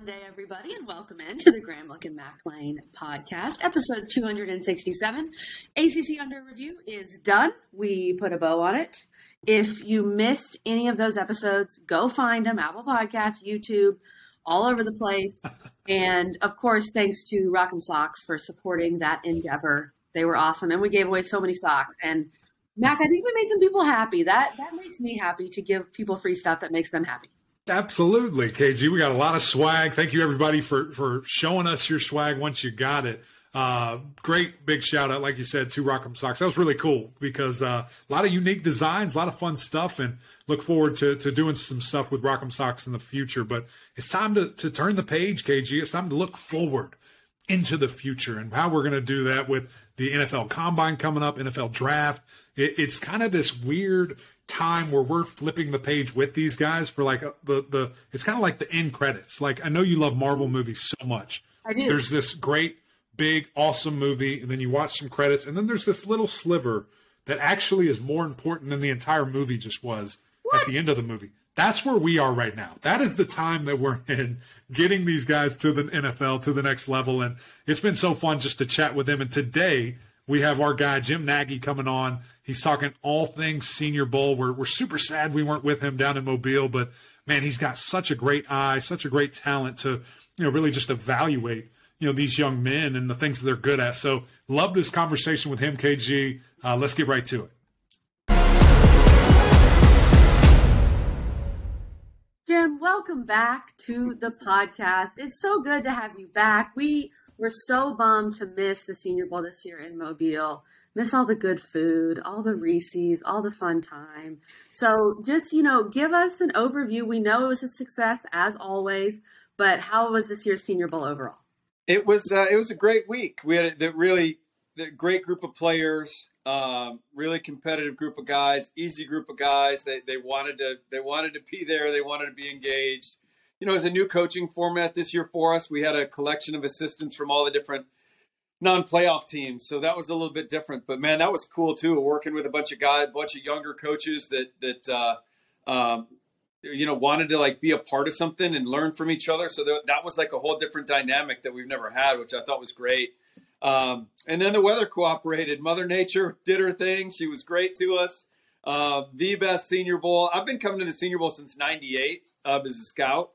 Monday, everybody, and welcome into the Gramlich and McLean podcast, episode 267. ACC Under Review is done. We put a bow on it. If you missed any of those episodes, go find them. Apple Podcasts, YouTube, all over the place. And, of course, thanks to Rock'em Socks for supporting that endeavor. They were awesome, and we gave away so many socks. And, Mac, I think we made some people happy. That makes me happy to give people free stuff that makes them happy. Absolutely, KG. We got a lot of swag. Thank you, everybody, for showing us your swag once you got it. Great big shout out, like you said, to Rock'em Socks. That was really cool because a lot of unique designs, a lot of fun stuff, and look forward to doing some stuff with Rock'em Socks in the future. But it's time to turn the page, KG. It's time to look forward into the future and how we're going to do that with the NFL Combine coming up, NFL Draft. It's kind of this weird time where we're flipping the page with these guys for like it's kind of like the end credits. Like, I know you love Marvel movies so much. I do. There's this great, big, awesome movie, and then you watch some credits, and then there's this little sliver that actually is more important than the entire movie just was at the end of the movie. That's where we are right now. That is the time that we're in, getting these guys to the NFL, to the next level, and it's been so fun just to chat with them. And today we have our guy, Jim Nagy, coming on. He's talking all things Senior Bowl. We're super sad we weren't with him down in Mobile, but, man, he's got such a great eye, such a great talent to, really just evaluate, these young men and the things that they're good at. So love this conversation with him, KG. Let's get right to it. Jim, welcome back to the podcast. It's so good to have you back. We were so bummed to miss the Senior Bowl this year in Mobile. Miss all the good food, all the Reese's, all the fun time. So just, give us an overview. We know it was a success as always, but how was this year's Senior Bowl overall? It was a great week. We had a great group of players, really competitive group of guys, easy group of guys. They wanted to be there. They wanted to be engaged. It was a new coaching format this year for us. We had a collection of assistants from all the different non-playoff teams, so that was a little bit different. But man, that was cool too. Working with a bunch of younger coaches that wanted to like be a part of something and learn from each other. So that was like a whole different dynamic that we've never had, which I thought was great. And then the weather cooperated. Mother Nature did her thing. She was great to us. The best Senior Bowl. I've been coming to the Senior Bowl since '98 as a scout.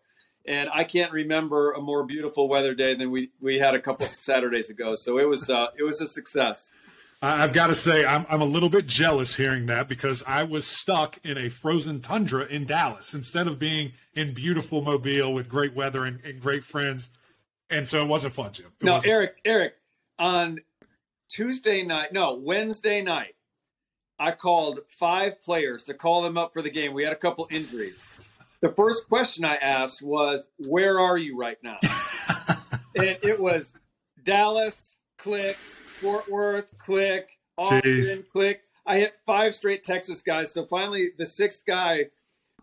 And I can't remember a more beautiful weather day than we had a couple Saturdays ago. So it was a success. I've got to say, I'm a little bit jealous hearing that because I was stuck in a frozen tundra in Dallas instead of being in beautiful Mobile with great weather and great friends. And so it wasn't fun, Jim. Eric, on Wednesday night, I called 5 players to call them up for the game. We had a couple injuries. The first question I asked was, where are you right now? And it was Dallas, click, Fort Worth, click, Austin, click. I hit 5 straight Texas guys. So finally, the 6th guy,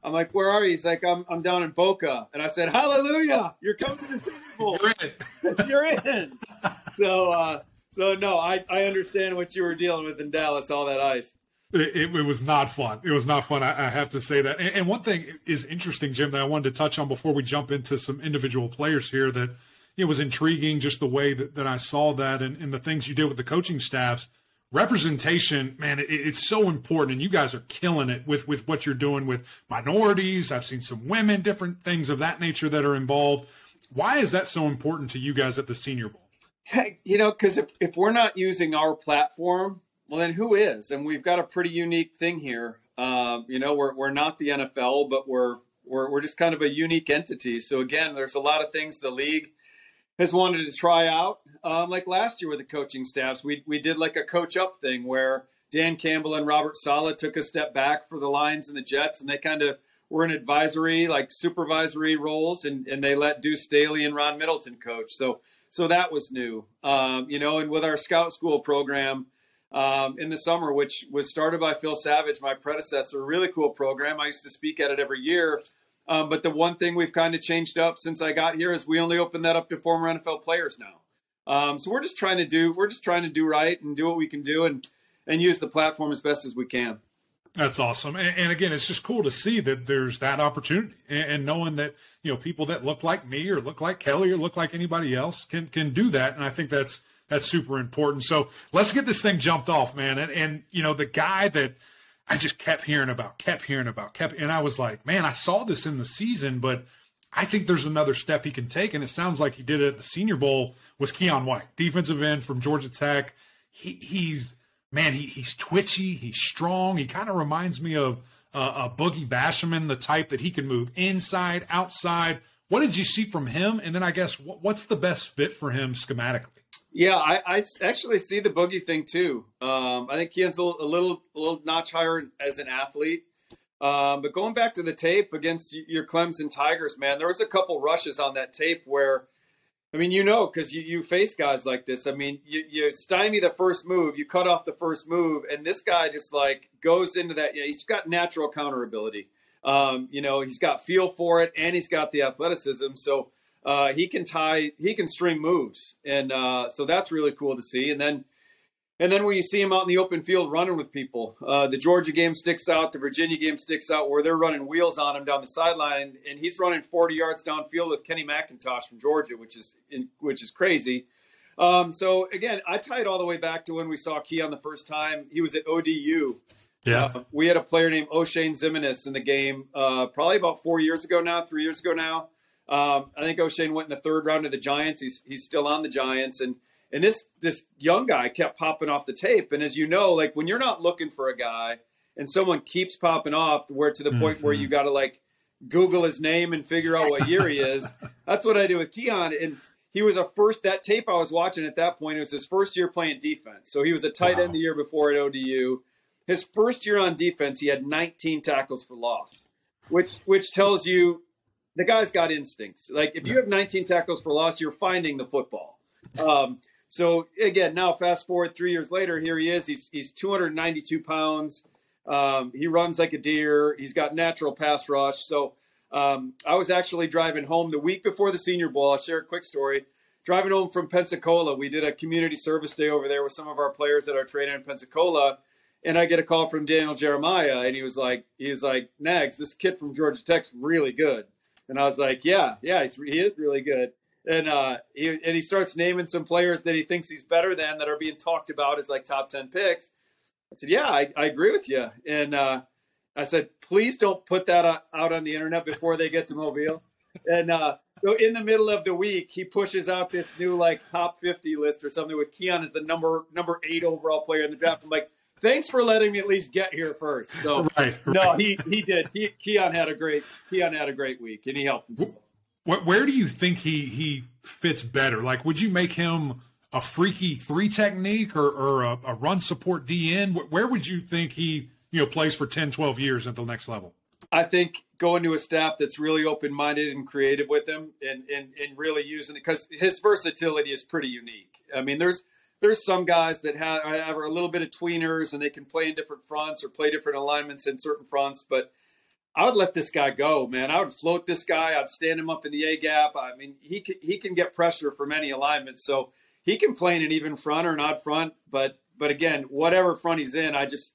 I'm like, where are you? He's like, I'm down in Boca. And I said, hallelujah, you're coming to the Super Bowl. You're in. So no, I understand what you were dealing with in Dallas, all that ice. It was not fun. It was not fun. I have to say that. And one thing is interesting, Jim, that I wanted to touch on before we jump into some individual players here that it was intriguing just the way that I saw that and the things you did with the coaching staffs. Representation, man, it's so important, and you guys are killing it with what you're doing with minorities. I've seen some women, different things of that nature that are involved. Why is that so important to you guys at the Senior Bowl? Hey, because if we're not using our platform, well, then who is? And we've got a pretty unique thing here. We're not the NFL, but we're just kind of a unique entity. So again, there's a lot of things the league has wanted to try out. Like last year with the coaching staffs, we did like a coach up thing where Dan Campbell and Robert Saleh took a step back for the Lions and the Jets, and they kind of were in advisory, like supervisory roles, and they let Deuce Staley and Ron Middleton coach. So that was new. And with our scout school program, in the summer, which was started by Phil Savage, my predecessor, a really cool program. I used to speak at it every year. But the one thing we've kind of changed up since I got here is we only open that up to former NFL players now. So we're just trying to do right and do what we can do and use the platform as best as we can. That's awesome. And again, it's just cool to see that there's that opportunity and knowing that, people that look like me or look like Kelly or look like anybody else can do that. And I think that's super important. So let's get this thing jumped off, man. And the guy that I just kept hearing about, and I was like, man, I saw this in the season, but I think there's another step he can take. And it sounds like he did it at the Senior Bowl, was Keion White, defensive end from Georgia Tech. He's twitchy. He's strong. He kind of reminds me of a Boogie Basham, the type that he can move inside, outside. What did you see from him? And then I guess what's the best fit for him schematically? Yeah, I actually see the Boogie thing too. I think Keion's a little notch higher as an athlete. But going back to the tape against your Clemson Tigers, man, there was a couple rushes on that tape where, because you face guys like this. You stymie the first move, you cut off the first move, and this guy just goes into that. He's got natural counter ability. He's got feel for it, and he's got the athleticism. So he can string moves, and so that's really cool to see. And then when you see him out in the open field running with people, the Georgia game sticks out, the Virginia game sticks out, where they're running wheels on him down the sideline, and he's running 40 yards downfield with Kenny McIntosh from Georgia, which is crazy. So again, I tie it all the way back to when we saw Keion the first time. He was at ODU. Yeah, we had a player named O'Shane Ziminis in the game, probably about 3 years ago now. I think O'Shane went in the third round of the Giants. He's still on the Giants, and this young guy kept popping off the tape. And as you know, when you're not looking for a guy and someone keeps popping off to the point where you got to Google his name and figure out what year he is. That's what I do with Keion. And he was that tape I was watching at that point, it was his first year playing defense. So he was a tight end the year before at ODU. His first year on defense, he had 19 tackles for loss, which tells you the guy's got instincts. If you have 19 tackles for loss, you're finding the football. So again, now fast forward 3 years later, here he is. He's 292 pounds. He runs like a deer. He's got natural pass rush. So I was actually driving home the week before the Senior Bowl. I'll share a quick story. Driving home from Pensacola, we did a community service day over there with some of our players that are training in Pensacola. And I get a call from Daniel Jeremiah, and he was like, Nags, this kid from Georgia Tech's really good. And I was like, yeah, he is really good. And he starts naming some players that he thinks he's better than that are being talked about as top 10 picks. I said, yeah, I agree with you. And I said, please don't put that out on the internet before they get to Mobile. And so in the middle of the week, he pushes out this new top 50 list or something with Keion as the number 8 overall player in the draft. I'm like, thanks for letting me at least get here first. So right. No, he did. Keion had a great week, and he helped himself. Where do you think he fits better? Would you make him a freaky 3 technique or a run support DN? Where would you think he plays for 10, 12 years at the next level? I think going to a staff that's really open-minded and creative with him and really using it, because his versatility is pretty unique. There's some guys that have a little bit of tweeners and they can play in different fronts or play different alignments in certain fronts, but I would let this guy go, man. I would float this guy. I'd stand him up in the A gap. He can get pressure from any alignment, so he can play in an even front or an odd front. But again, whatever front he's in, I just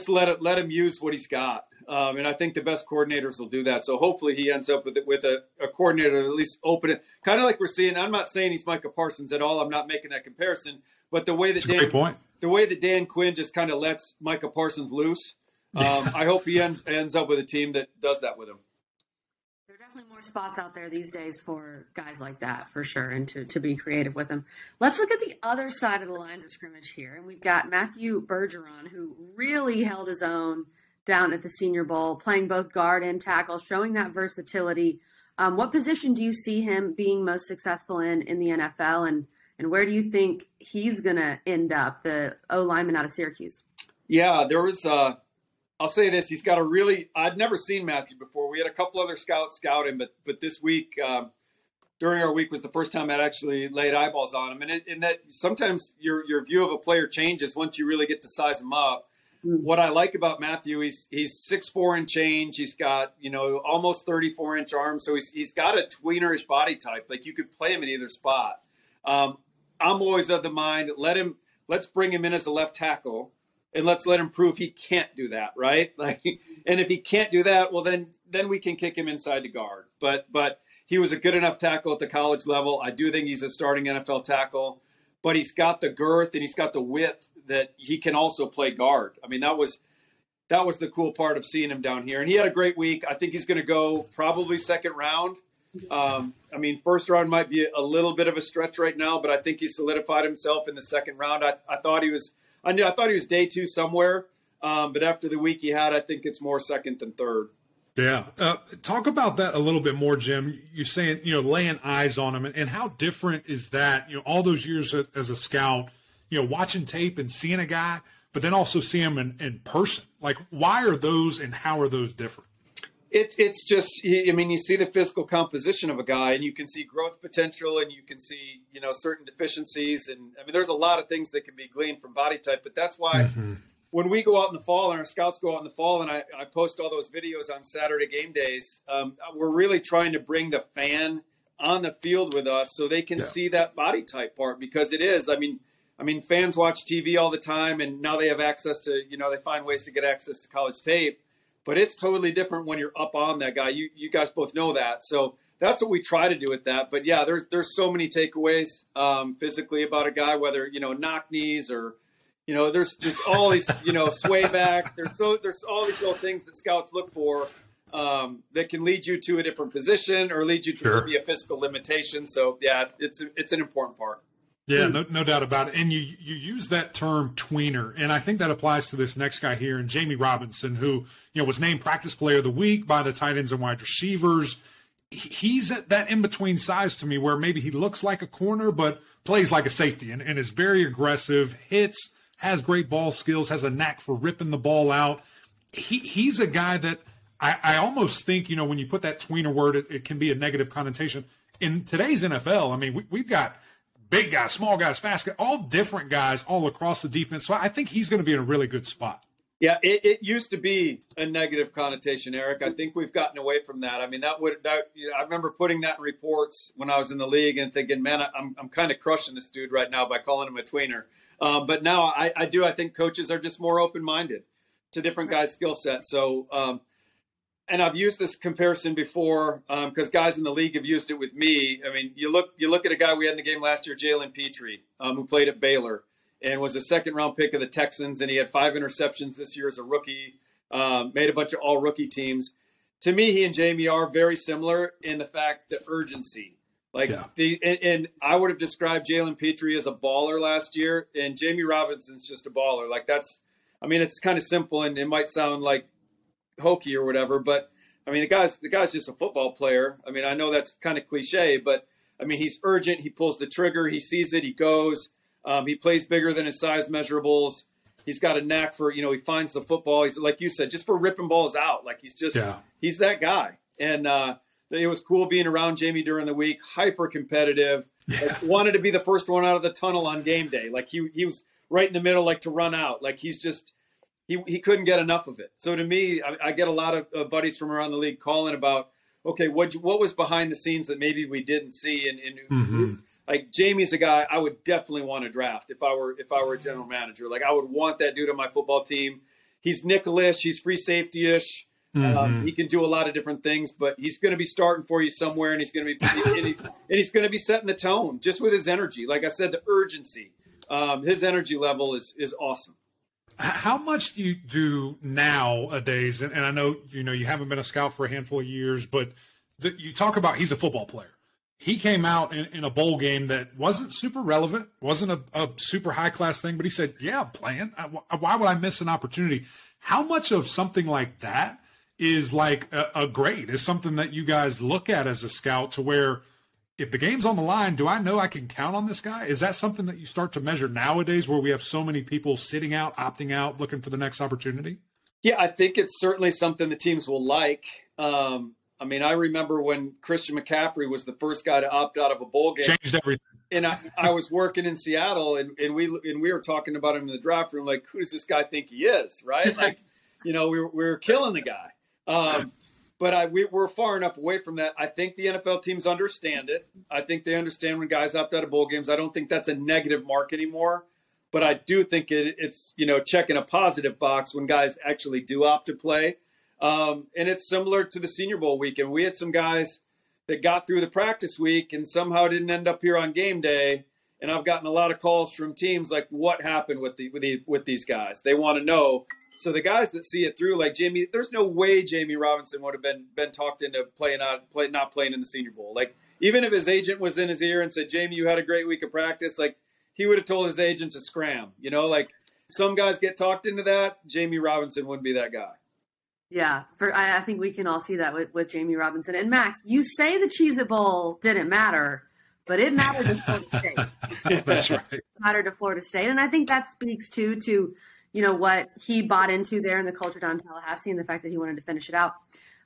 let him use what he's got. And I think the best coordinators will do that. So hopefully he ends up with a coordinator that at least open it, kind of like we're seeing. I'm not saying he's Micah Parsons at all. I'm not making that comparison. But the way that Dan Quinn just kind of lets Micah Parsons loose. I hope he ends up with a team that does that with him. There are definitely more spots out there these days for guys like that, for sure, and to be creative with them. Let's look at the other side of the lines of scrimmage here. And we've got Matthew Bergeron, who really held his own down at the Senior Bowl, playing both guard and tackle, showing that versatility. What position do you see him being most successful in the NFL, and where do you think he's going to end up, the O-lineman out of Syracuse? Yeah, there was I'll say this. He's got I'd never seen Matthew before. We had a couple other scouts scout him, but this week, during our week was the first time I'd actually laid eyeballs on him. And in that sometimes your view of a player changes once you really get to size him up. What I like about Matthew, he's 6'4" and change. He's got, almost 34-inch arms. So he's got a tweenerish body type. You could play him in either spot. I'm always of the mind, let's bring him in as a left tackle. and let's let him prove he can't do that, right? Like, and if he can't do that, well, then we can kick him inside to guard. But he was a good enough tackle at the college level. I do think he's a starting NFL tackle, but he's got the girth and he's got the width that he can also play guard. I mean, that was the cool part of seeing him down here. And he had a great week. I think he's going to go probably second round. I mean, first round might be a little bit of a stretch right now, but I think he solidified himself in the second round. I thought he was day 2 somewhere. But after the week he had, I think it's more second than third. Yeah. Talk about that a little bit more, Jim. You're saying, laying eyes on him, and how different is that, all those years as a scout, watching tape and seeing a guy, but then also see him in person. Like, why are those and how are those different? It's just, I mean, you see the physical composition of a guy, and you can see growth potential, and you can see, certain deficiencies. And I mean, there's a lot of things that can be gleaned from body type, but that's why when we go out in the fall and our scouts go out in the fall, and I post all those videos on Saturday game days, we're really trying to bring the fan on the field with us so they can see that body type part, because it is, I mean, fans watch TV all the time, and now they have access to, they find ways to get access to college tape. But it's totally different when you're up on that guy. You guys both know that. So that's what we try to do with that. But, yeah, there's so many takeaways physically about a guy, whether, knock knees or, there's just all these, sway back. There's all these little things that scouts look for that can lead you to a different position or lead you to maybe a physical limitation. So, yeah, it's an important part. Yeah, no doubt about it. And you use that term tweener, and I think that applies to this next guy here, and Jammie Robinson, who was named Practice Player of the Week by the tight ends and wide receivers. He's at that in-between size to me where maybe he looks like a corner but plays like a safety and is very aggressive, hits, has great ball skills, has a knack for ripping the ball out. He's a guy that I almost think, when you put that tweener word, it can be a negative connotation. In today's NFL, I mean, we've got big guys, small guys, fast guys, all different guys all across the defense. So I think he's going to be in a really good spot. Yeah, it used to be a negative connotation, Eric. I think we've gotten away from that. I mean, I remember putting that in reports when I was in the league and thinking, man, I'm kind of crushing this dude right now by calling him a tweener. But now I think coaches are just more open-minded to different guys' skill sets. So, and I've used this comparison before because guys in the league have used it with me. I mean, you look at a guy we had in the game last year, Jalen Petrie, who played at Baylor and was a second-round pick of the Texans, and he had 5 interceptions this year as a rookie, made a bunch of all-rookie teams. To me, he and Jammie are very similar in the fact the urgency. And I would have described Jalen Petrie as a baller last year, and Jammie Robinson's just a baller. Like it's kind of simple, and it might sound like hokey or whatever, but I mean, the guy's just a football player. I mean, I know that's kind of cliche, but I mean, he's urgent. He pulls the trigger. He sees it. He goes. He plays bigger than his size measurables. He's got a knack for, he finds the football. He's, like you said, just for ripping balls out. Like he's that guy. And it was cool being around Jammie during the week. Hyper competitive. Like, wanted to be the first one out of the tunnel on game day. Like he was right in the middle, like to run out. Like he's just. He couldn't get enough of it. So to me, I get a lot of buddies from around the league calling about, okay, what was behind the scenes that maybe we didn't see? And like Jammie's a guy I would definitely want to draft if I were a general manager. Like I would want that dude on my football team. He's nickel-ish. He's free safety-ish. He can do a lot of different things, but he's going to be starting for you somewhere, and he's going to be setting the tone just with his energy. Like I said, the urgency. His energy level is awesome. How much do you do nowadays? And I know, you haven't been a scout for a handful of years, but you talk about he's a football player. He came out in a bowl game that wasn't super relevant, wasn't a super high-class thing, but he said, yeah, I'm playing. Why would I miss an opportunity? How much of something like that is like a grade, is something that you guys look at as a scout to where if the game's on the line, do I know I can count on this guy? Is that something that you start to measure nowadays where we have so many people sitting out, opting out, looking for the next opportunity? Yeah, I think it's certainly something the teams will like. I mean, I remember when Christian McCaffrey was the first guy to opt out of a bowl game. Changed everything. And I was working in Seattle, and we were talking about him in the draft room, like, who does this guy think he is, right? Like, we were killing the guy. But we're far enough away from that. I think the NFL teams understand it. I think they understand when guys opt out of bowl games. I don't think that's a negative mark anymore. but I do think it's, checking a positive box when guys actually do opt to play. And it's similar to the Senior Bowl weekend. We had some guys that got through the practice week and somehow didn't end up here on game day. And I've gotten a lot of calls from teams like, what happened with these guys? They want to know. So the guys that see it through, like Jammie, there's no way Jammie Robinson would have been talked into not playing in the Senior Bowl. Like, even if his agent was in his ear and said, Jammie, you had a great week of practice, like, he would have told his agent to scram. Like, some guys get talked into that. Jammie Robinson wouldn't be that guy. Yeah, I think we can all see that with Jammie Robinson. And Mac, you say the Cheez-It Bowl didn't matter, but it mattered to Florida State. That's right. It mattered to Florida State. And I think that speaks to what he bought into there in the culture down in Tallahassee and the fact that he wanted to finish it out.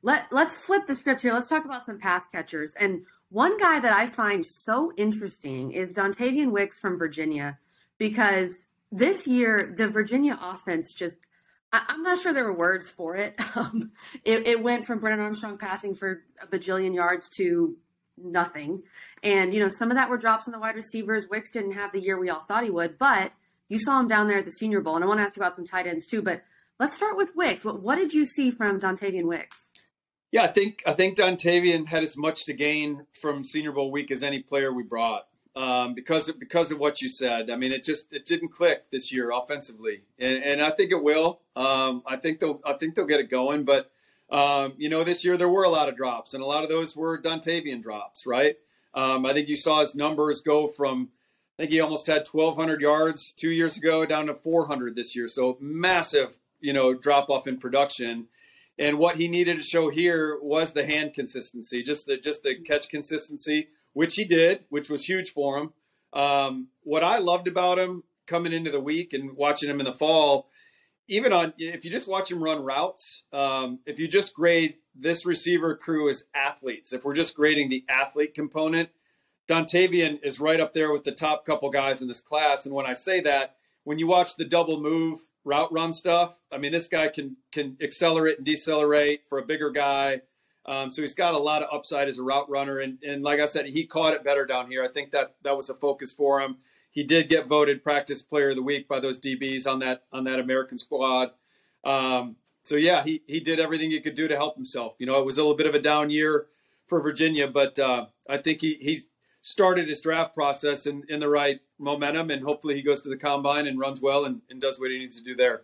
Let's flip the script here. Let's talk about some pass catchers. And one guy that I find so interesting is Dontayvion Wicks from Virginia, because this year the Virginia offense just, I'm not sure there were words for it. It went from Brennan Armstrong passing for a bajillion yards to nothing. And, some of that were drops on the wide receivers. Wicks didn't have the year we all thought he would, but you saw him down there at the Senior Bowl. And I want to ask you about some tight ends too, but let's start with Wicks. What did you see from Dontayvion Wicks? Yeah, I think Dontayvion had as much to gain from Senior Bowl week as any player we brought, because of what you said. I mean, it didn't click this year offensively, and I think it will. I think they'll get it going, but this year there were a lot of drops, and a lot of those were Dontayvion drops, right? I think you saw his numbers go from, I think he almost had 1,200 yards 2 years ago down to 400 this year, so massive, drop off in production. And what he needed to show here was the hand consistency, just the catch consistency, which he did, which was huge for him. What I loved about him coming into the week and watching him in the fall, if you just watch him run routes, if you just grade this receiver crew as athletes, if we're just grading the athlete component, Dontayvion is right up there with the top couple guys in this class. And when I say that, when you watch the double move route run stuff, I mean, this guy can accelerate and decelerate for a bigger guy. So he's got a lot of upside as a route runner. And like I said, he caught it better down here. I think that was a focus for him. He did get voted practice player of the week by those DBs on that American squad. So yeah, he did everything he could do to help himself. It was a little bit of a down year for Virginia, but I think he started his draft process in the right momentum, and hopefully he goes to the combine and runs well and does what he needs to do there.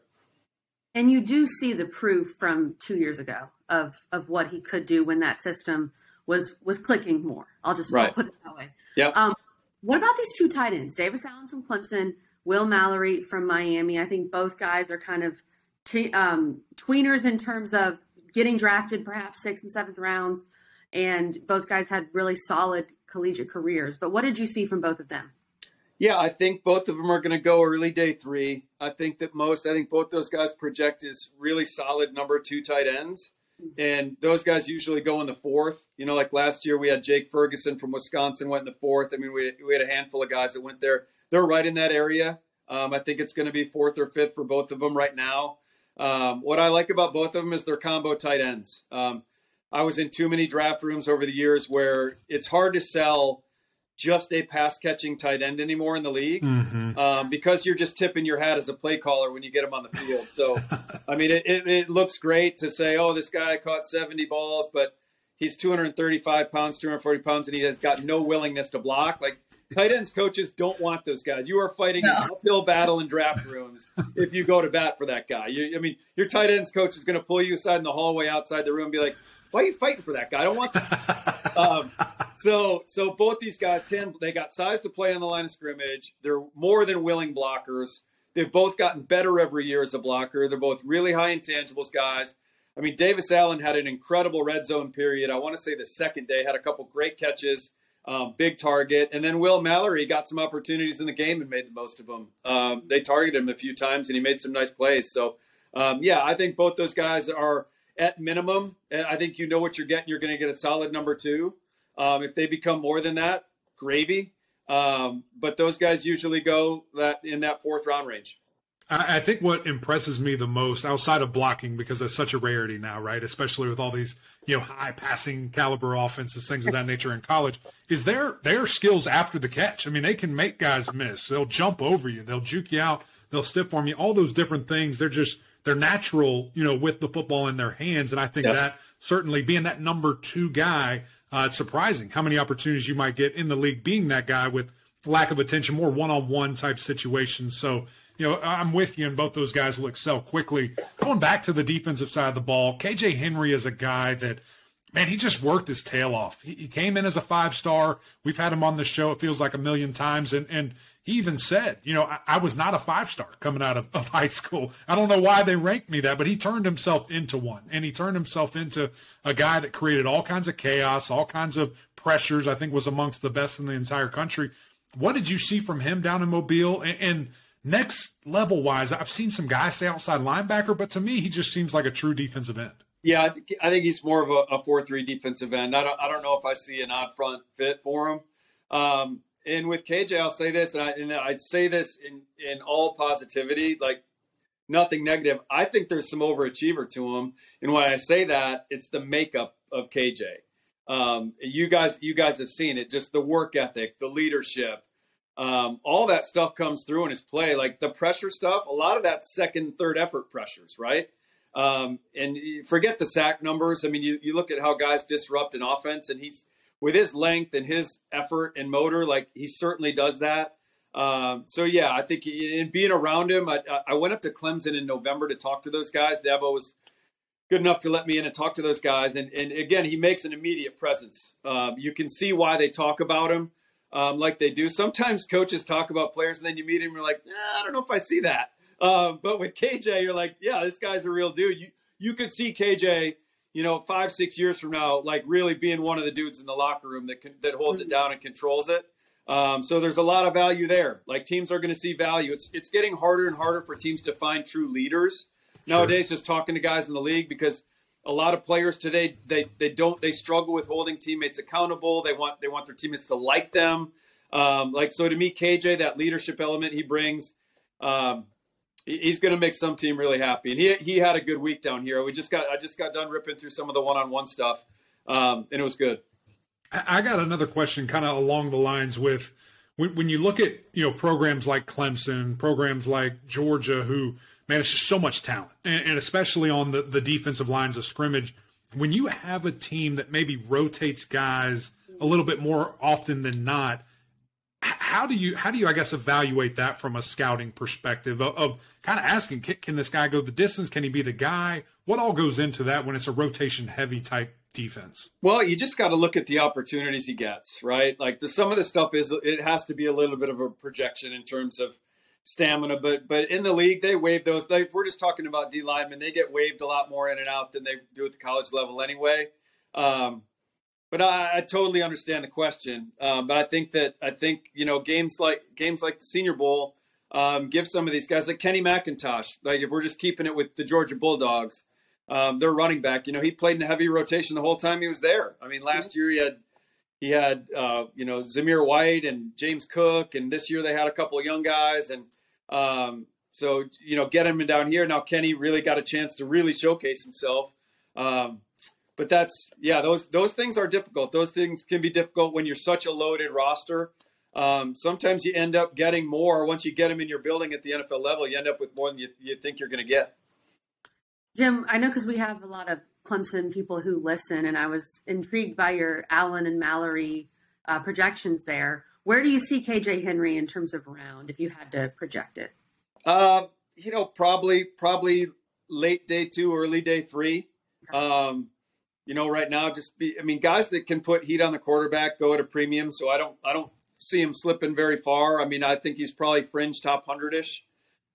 And you do see the proof from 2 years ago of what he could do when that system was clicking more. I'll put it that way. Yeah. What about these two tight ends? Davis Allen from Clemson, Will Mallory from Miami. I think both guys are kind of tweeners in terms of getting drafted perhaps 6th and 7th rounds. And both guys had really solid collegiate careers. But what did you see from both of them? Yeah, I think both of them are going to go early day 3. I think both those guys project as really solid number 2 tight ends. And those guys usually go in the 4th. Like last year we had Jake Ferguson from Wisconsin went in the 4th. I mean, we had a handful of guys that went there. They're right in that area. I think it's going to be 4th or 5th for both of them right now. What I like about both of them is their combo tight ends. I was in too many draft rooms over the years where it's hard to sell just a pass catching tight end anymore in the league, because you're just tipping your hat as a play caller when you get him on the field. So, I mean, it looks great to say, oh, this guy caught 70 balls, but he's 235 pounds, 240 pounds, and he has got no willingness to block. Like, tight ends coaches don't want those guys. You are fighting an uphill battle in draft rooms if you go to bat for that guy. Your tight ends coach is going to pull you aside in the hallway outside the room and be like, why are you fighting for that guy? I don't want that. So both these guys they got size to play on the line of scrimmage. They're more than willing blockers. They've both gotten better every year as a blocker. They're both really high intangibles guys. I mean, Davis Allen had an incredible red zone period. I want to say the second day had a couple great catches, big target. And then Will Mallory got some opportunities in the game and made the most of them. They targeted him a few times and he made some nice plays. So I think both those guys are, at minimum, I think you know what you're getting. You're going to get a solid number 2. If they become more than that, gravy. But those guys usually go in that 4th round range. I think what impresses me the most, outside of blocking, because that's such a rarity now, right? Especially with all these, high passing caliber offenses, things of that nature in college, is their skills after the catch. I mean, they can make guys miss. They'll jump over you. They'll juke you out. They'll stiff arm you. All those different things. They're natural, with the football in their hands. And I think that certainly being that number 2 guy, it's surprising how many opportunities you might get in the league being that guy with lack of attention, more one-on-one type situations. So, I'm with you, and both those guys will excel quickly. Going back to the defensive side of the ball, KJ Henry is a guy that, man, he just worked his tail off. He came in as a 5-star. We've had him on the show, it feels like, a million times, and he even said, I was not a 5-star coming out of high school. I don't know why they ranked me that, but he turned himself into one, and he turned himself into a guy that created all kinds of chaos, all kinds of pressures, I think was amongst the best in the entire country. What did you see from him down in Mobile? And next level wise, I've seen some guys say outside linebacker, but to me, he just seems like a true defensive end. Yeah, I think he's more of a 4-3 defensive end. I don't know if I see an odd front fit for him. And with KJ, I'll say this, and I'd say this in all positivity, like nothing negative. I think there's some overachiever to him, and when I say that, it's the makeup of KJ. You guys have seen it, just the work ethic, the leadership. All that stuff comes through in his play, like the pressure stuff. A lot of that second, third effort pressures, right? And forget the sack numbers. I mean, you look at how guys disrupt an offense, and he's with his length and his effort and motor, like he certainly does that. So yeah, I think in being around him, I went up to Clemson in November to talk to those guys. Dabo was good enough to let me in and talk to those guys, and again, he makes an immediate presence. You can see why they talk about him. Like they do. Sometimes coaches talk about players and then you meet him and you're like, I don't know if I see that. But with KJ, you're like, yeah, this guy's a real dude. You could see KJ, 5-6 years from now, like really being one of the dudes in the locker room that holds it down and controls it. So there's a lot of value there. Like teams are going to see value. It's getting harder and harder for teams to find true leaders nowadays, just talking to guys in the league, because a lot of players today, they struggle with holding teammates accountable. They want their teammates to like them. So to me, KJ, that leadership element he brings, he's going to make some team really happy. And he had a good week down here. I just got done ripping through some of the one-on-one stuff, and it was good. I got another question kind of along the lines with when you look at, programs like Clemson, programs like Georgia, who, man, it's just so much talent, and especially on the defensive lines of scrimmage. When you have a team that maybe rotates guys a little bit more often than not, how do you I guess evaluate that from a scouting perspective of kind of asking, can this guy go the distance? Can he be the guy? What all goes into that when it's a rotation heavy type defense? Well, you just got to look at the opportunities he gets, right? Like some of the stuff it has to be a little bit of a projection in terms of stamina, but in the league they waive those. We're just talking about D linemen; they get waived a lot more in and out than they do at the college level anyway. But I totally understand the question. But I think games like the Senior Bowl give some of these guys, like Kenny McIntosh. Like if we're just keeping it with the Georgia Bulldogs, their running back. He played in a heavy rotation the whole time he was there. I mean, last year he had Jammie White and James Cook, and this year they had a couple of young guys, and so get him down here. Now Kenny really got a chance to really showcase himself. But those things are difficult. Those things can be difficult when you're such a loaded roster. Sometimes you end up getting more once you get them in your building at the NFL level. You end up with more than you think you're going to get. Jim, I know because we have a lot of Clemson people who listen, and I was intrigued by your Allen and Mallory projections there. Where do you see KJ Henry in terms of round, if you had to project it? Probably late day 2, early day 3. Okay. Right now, guys that can put heat on the quarterback go at a premium. So I don't see him slipping very far. I mean, I think he's probably fringe top 100-ish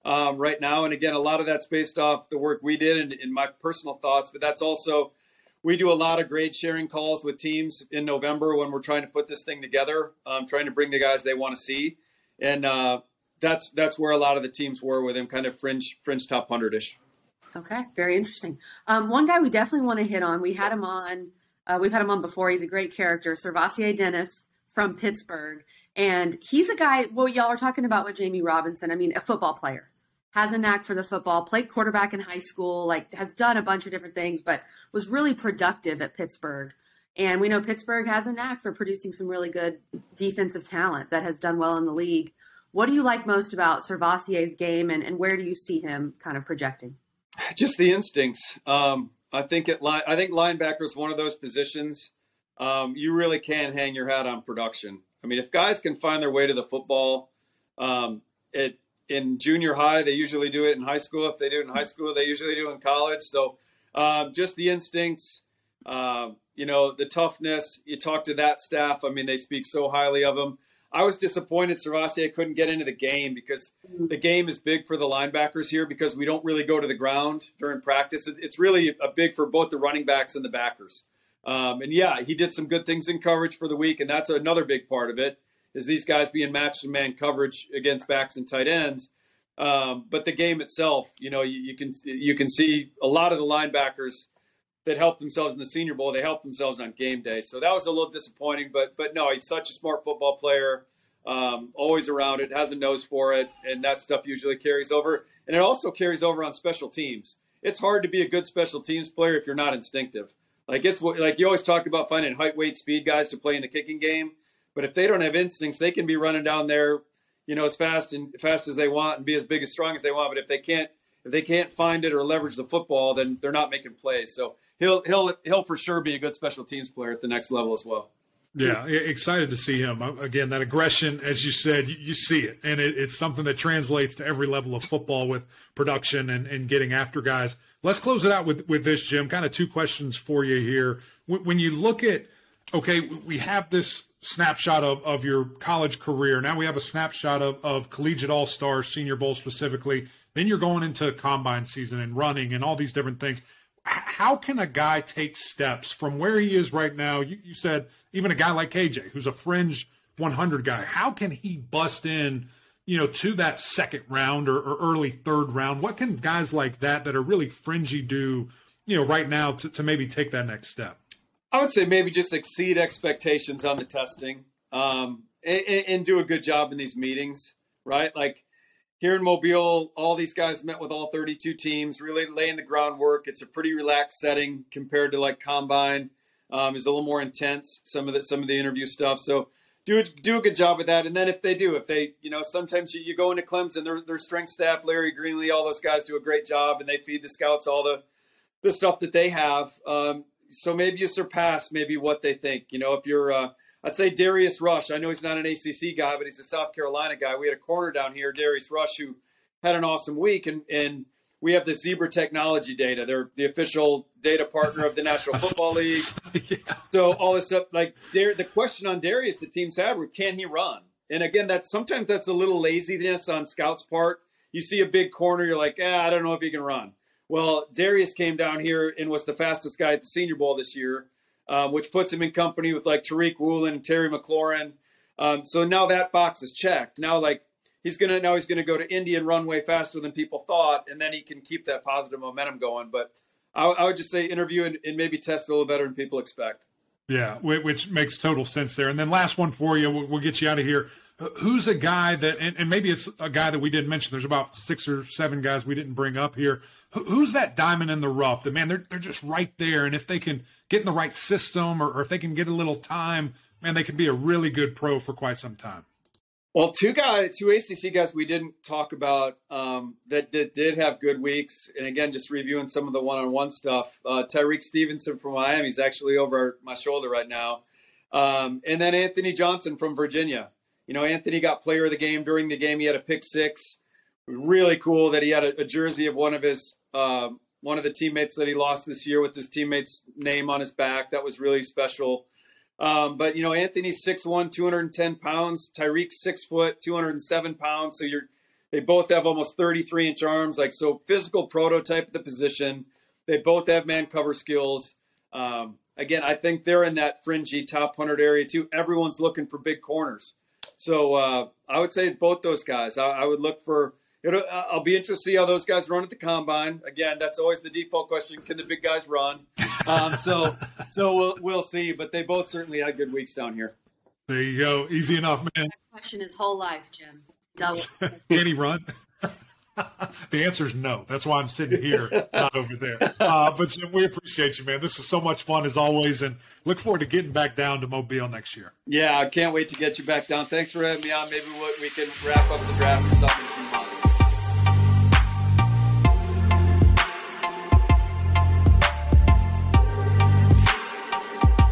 right now. And again, a lot of that's based off the work we did and in my personal thoughts. But that's also, we do a lot of grade sharing calls with teams in November when we're trying to put this thing together, trying to bring the guys they want to see. And that's where a lot of the teams were with him, kind of fringe top 100-ish. Okay, very interesting. One guy we definitely want to hit on. We had him on. We've had him on before. He's a great character, SirVocea Dennis from Pittsburgh, and he's a guy. Well, y'all are talking about with Jammie Robinson. I mean, a football player. has a knack for the football, played quarterback in high school, like has done a bunch of different things, but was really productive at Pittsburgh. And we know Pittsburgh has a knack for producing some really good defensive talent that has done well in the league. What do you like most about SirVocea's game, and where do you see him kind of projecting? Just the instincts. I think linebacker is one of those positions you really can hang your hat on production. I mean, if guys can find their way to the football, in junior high, they usually do it in high school. If they do it in high school, they usually do it in college. So just the instincts, the toughness. You talk to that staff. I mean, they speak so highly of him. I was disappointed SirVocea couldn't get into the game because the game is big for the linebackers here because we don't really go to the ground during practice. It's really a big for both the running backs and the backers. And yeah, he did some good things in coverage for the week, and that's another big part of it is these guys being matched in man coverage against backs and tight ends. But the game itself, you can see a lot of the linebackers that helped themselves in the Senior Bowl, they helped themselves on game day. So that was a little disappointing, but no, he's such a smart football player, always around it, has a nose for it, and that stuff usually carries over. And it also carries over on special teams. It's hard to be a good special teams player if you're not instinctive. Like you always talk about finding height, weight, speed guys to play in the kicking game, but if they don't have instincts, they can be running down there, as fast as they want and be as big as strong as they want. But if they can't find it or leverage the football, then they're not making plays. So he'll for sure be a good special teams player at the next level as well. Yeah, excited to see him. Again, that aggression, as you said, you see it. And it's something that translates to every level of football with production and getting after guys. Let's close it out with this, Jim. Kind of two questions for you here. When you look at, okay, we have this snapshot of your college career. Now we have a snapshot of collegiate all-stars, Senior Bowl specifically. Then you're going into combine season and running and all these different things. How can a guy take steps from where he is right now? You said even a guy like KJ, who's a fringe 100 guy, how can he bust in, to that second round or early third round? What can guys like that are really fringy do, right now to maybe take that next step? I would say maybe just exceed expectations on the testing and do a good job in these meetings, right? Like here in Mobile, all these guys met with all 32 teams, really laying the groundwork. It's a pretty relaxed setting compared to like Combine. Is a little more intense, some of the interview stuff. So do a good job with that. And then if they, sometimes you go into Clemson, their strength staff, Larry Greenlee, all those guys do a great job and they feed the scouts all the stuff that they have. So maybe you surpass maybe what they think. If you're, I'd say Darius Rush. I know he's not an ACC guy, but he's a South Carolina guy. We had a corner down here, Darius Rush, who had an awesome week. And we have the Zebra Technology data. They're the official data partner of the National Football League. Yeah. So all this stuff, like the question on Darius the teams had were, can he run? And again, sometimes that's a little laziness on scouts' part. You see a big corner, you're like, I don't know if he can run. Well, Darius came down here and was the fastest guy at the Senior Bowl this year, which puts him in company with like Tyrique Woolen and Terry McLaurin. So now that box is checked. Now, he's gonna go to Indy and run way faster than people thought, and then he can keep that positive momentum going. But I would just say interview and maybe test a little better than people expect. Yeah, which makes total sense there. And then last one for you, we'll get you out of here. Who's a guy that, and maybe it's a guy that we didn't mention, there's about 6 or 7 guys we didn't bring up here. Who's that diamond in the rough? That, man, they're just right there. And if they can get in the right system or if they can get a little time, man, they can be a really good pro for quite some time. Well, two ACC guys we didn't talk about that did have good weeks. And again, just reviewing some of the one-on-one stuff. Tyrique Stevenson from Miami is actually over my shoulder right now. And then Anthony Johnson from Virginia. Anthony got player of the game. During the game, he had a pick 6. Really cool that he had a jersey of one of the teammates that he lost this year with his teammate's name on his back. That was really special. But Anthony's 6'1", 210 pounds. Tyrique's 6 foot, 207 pounds. So they both have almost 33-inch arms. So physical prototype of the position. They both have man cover skills. Again, I think they're in that fringy top 100 area too. Everyone's looking for big corners. So I would say both those guys. I would look for. I'll be interested to see how those guys run at the combine. Again, that's always the default question: can the big guys run? So we'll see. But they both certainly had good weeks down here. There you go. Easy enough, man. That question his whole life, Jim. Can he run? The answer is no. That's why I'm sitting here, not over there. But Jim, we appreciate you, man. This was so much fun as always, and look forward to getting back down to Mobile next year. Yeah, I can't wait to get you back down. Thanks for having me on. Maybe we can wrap up the draft or something in a few months.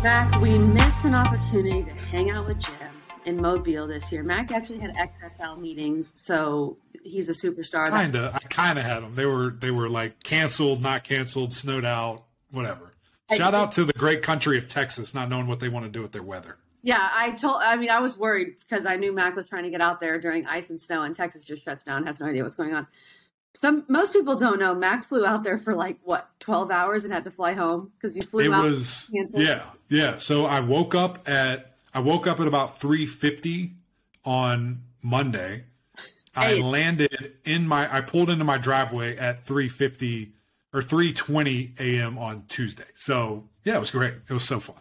Mac, we missed an opportunity to hang out with Jim in Mobile this year. Mac actually had XFL meetings, so he's a superstar. I kind of had them. They were like canceled, not canceled, snowed out, whatever. Shout out to the great country of Texas, not knowing what they want to do with their weather. Yeah, I was worried because I knew Mac was trying to get out there during ice and snow, and Texas just shuts down, has no idea what's going on. Most people don't know. Mac flew out there for 12 hours and had to fly home because you flew out. Yeah. So I woke up at about 3:50 on Monday. I pulled into my driveway at 3:50 or 3:20 a.m. on Tuesday. So yeah, it was great. It was so fun.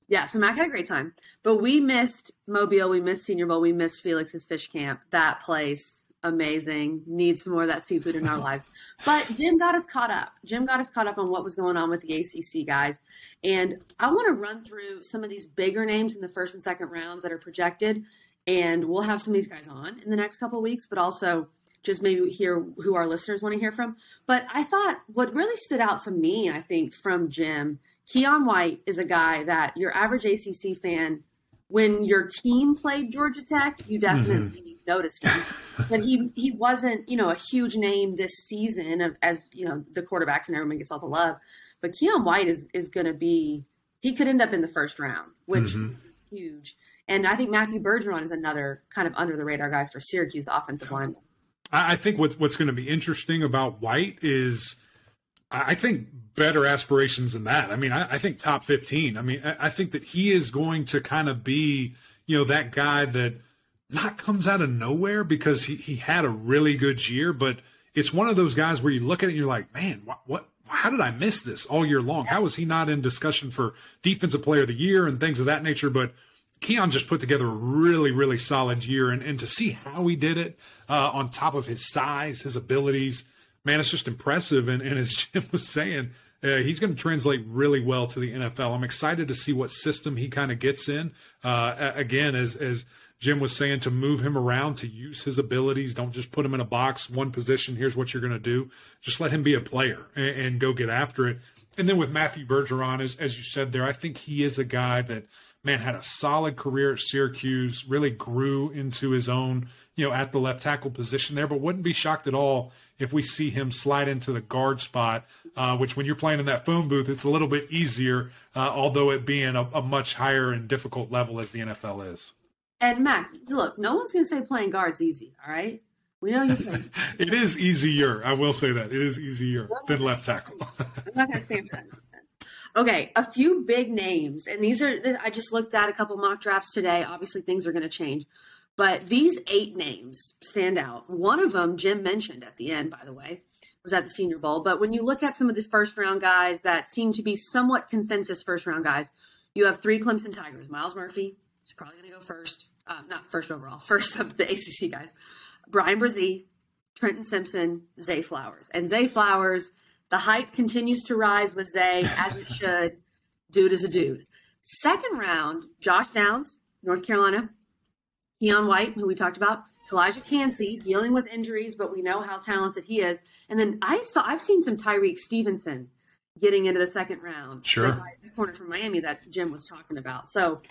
Yeah, so Mac had a great time. But we missed Mobile, we missed Senior Bowl, we missed Felix's Fish Camp. That place, amazing. Need some more of that seafood in our lives. But Jim got us caught up. Jim got us caught up on what was going on with the ACC guys. And I want to run through some of these bigger names in the first and second rounds that are projected. And we'll have some of these guys on in the next couple of weeks, but also just maybe hear who our listeners want to hear from. But I thought what really stood out to me, I think, from Jim, Keion White is a guy that your average ACC fan, when your team played Georgia Tech, you definitely noticed him. But he wasn't, a huge name this season as the quarterbacks and everyone gets all the love. But Keion White is going to be – he could end up in the first round, which is huge. And I think Matthew Bergeron is another kind of under-the-radar guy for Syracuse offensive line. I think what's going to be interesting about White is I think better aspirations than that. I mean, I think top 15. I mean, I think that he is going to kind of be, that guy that not comes out of nowhere because he had a really good year, but it's one of those guys where you look at it and you're like, man, how did I miss this all year long? How was he not in discussion for Defensive Player of the Year and things of that nature? But Keion just put together a really, really solid year. And to see how he did it on top of his size, his abilities, man, it's just impressive. And as Jim was saying, he's going to translate really well to the NFL. I'm excited to see what system he kind of gets in. Again, as Jim was saying, to move him around, to use his abilities. Don't just put him in a box, one position, here's what you're going to do. Just let him be a player and go get after it. And then with Matthew Bergeron, as you said there, I think he is a guy that, man, had a solid career at Syracuse, really grew into his own, at the left tackle position there, but wouldn't be shocked at all if we see him slide into the guard spot, which when you're playing in that phone booth, it's a little bit easier, although it being a much higher and difficult level as the NFL is. And Mac, look, no one's going to say playing guard's easy, all right? We know you play. It is easier. I will say that. It is easier than left tackle. I'm not going to stand for that nonsense. Okay, a few big names, and I just looked at a couple mock drafts today. Obviously, things are going to change. But these 8 names stand out. One of them, Jim mentioned at the end, by the way, was at the Senior Bowl. But when you look at some of the first-round guys that seem to be somewhat consensus first-round guys, you have 3 Clemson Tigers. Miles Murphy is probably going to go first. Not first overall, first of the ACC guys. Brian Brzee, Trenton Simpson, Zay Flowers. And Zay Flowers, the hype continues to rise with Zay, as it should. Dude is a dude. Second round, Josh Downs, North Carolina. Keion White, who we talked about. Kalijah Cansey, dealing with injuries, but we know how talented he is. And then I've seen some Tyrique Stevenson getting into the second round. Sure. The corner from Miami that Jim was talking about. So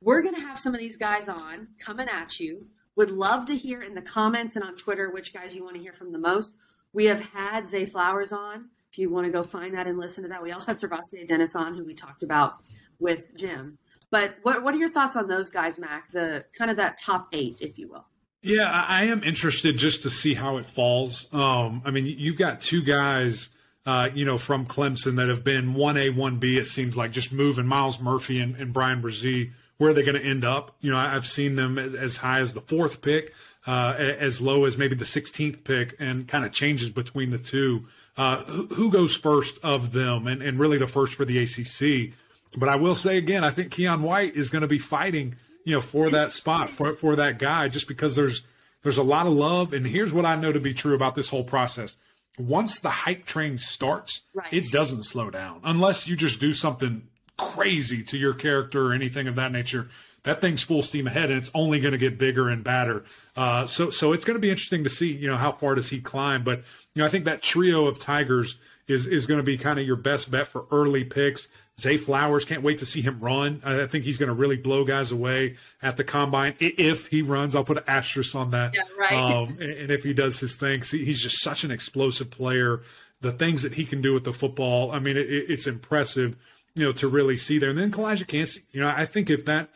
we're going to have some of these guys on coming at you. Would love to hear in the comments and on Twitter which guys you want to hear from the most. We have had Zay Flowers on. If you want to go find that and listen to that. We also had SirVocea Dennis on, who we talked about with Jim. But what are your thoughts on those guys, Mac? The kind of that top 8, if you will. Yeah, I am interested just to see how it falls. I mean, you've got 2 guys, from Clemson that have been 1A, 1B. It seems like just moving Miles Murphy and Brian Brzee. Where are they going to end up? I've seen them as high as the 4th pick, as low as maybe the 16th pick, and kind of changes between the two. Who goes first of them, and really the first for the ACC? But I will say again, I think Keion White is going to be fighting, for that spot, for that guy, just because there's there's a lot of love. And here's what I know to be true about this whole process. Once the hype train starts, it doesn't slow down unless you just do something crazy to your character or anything of that nature. That thing's full steam ahead, and it's only going to get bigger and badder. So it's going to be interesting to see, how far does he climb. But, I think that trio of Tigers is going to be kind of your best bet for early picks. Zay Flowers, can't wait to see him run. I think he's going to really blow guys away at the combine. If he runs, I'll put an asterisk on that. Yeah, right. And if he does his thing, he's just such an explosive player. The things that he can do with the football, I mean, it's impressive, to really see there. And then Keion White, I think if that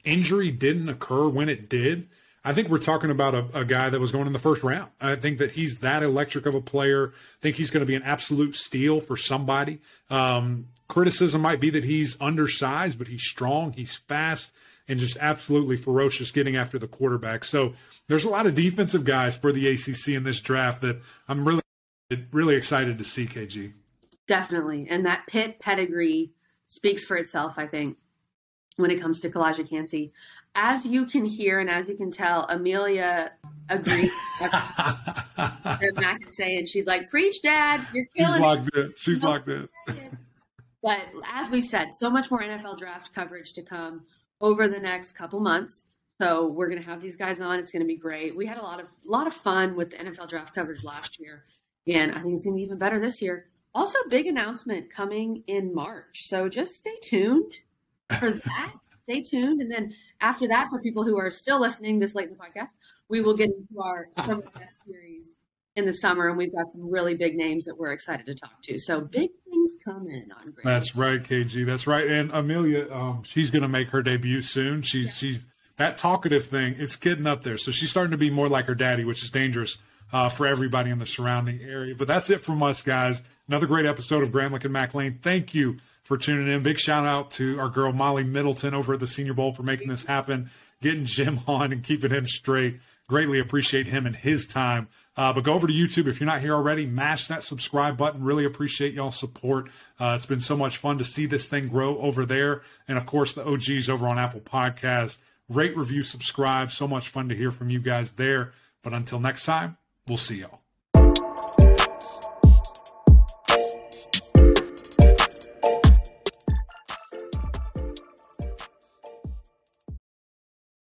injury didn't occur when it did, I think we're talking about a guy that was going in the first round. I think that he's that electric of a player. I think he's going to be an absolute steal for somebody. Criticism might be that he's undersized, but he's strong, he's fast, and just absolutely ferocious getting after the quarterback. So there's a lot of defensive guys for the ACC in this draft that I'm really excited to see, KG. Definitely. And that Pitt pedigree speaks for itself, I think, when it comes to Keion White. As you can hear and as you can tell, Amelia agrees that Mac is saying. She's like, preach, Dad. You're killing it. She's locked in. But as we've said, so much more NFL draft coverage to come over the next couple months. So we're going to have these guys on. It's going to be great. We had a lot of fun with the NFL draft coverage last year, and I think it's going to be even better this year. Also, big announcement coming in March. So just stay tuned for that. Stay tuned. And then after that, for people who are still listening this late in the podcast, we will get into our summer guest series in the summer, and we've got some really big names that we're excited to talk to. So big things coming on. Great. That's right, KG. That's right. And Amelia, she's going to make her debut soon. She's that talkative thing. It's getting up there. So she's starting to be more like her daddy, which is dangerous for everybody in the surrounding area. But that's it from us, guys. Another great episode of Graham and Mac Lane. Thank you for tuning in. Big shout out to our girl Molly Middleton over at the Senior Bowl for making this happen, getting Jim on and keeping him straight. Greatly appreciate him and his time. But go over to YouTube if you're not here already. Mash that subscribe button. Really appreciate y'all's support. It's been so much fun to see this thing grow over there. And, of course, the OGs over on Apple Podcasts. Rate, review, subscribe. So much fun to hear from you guys there. But until next time, we'll see y'all.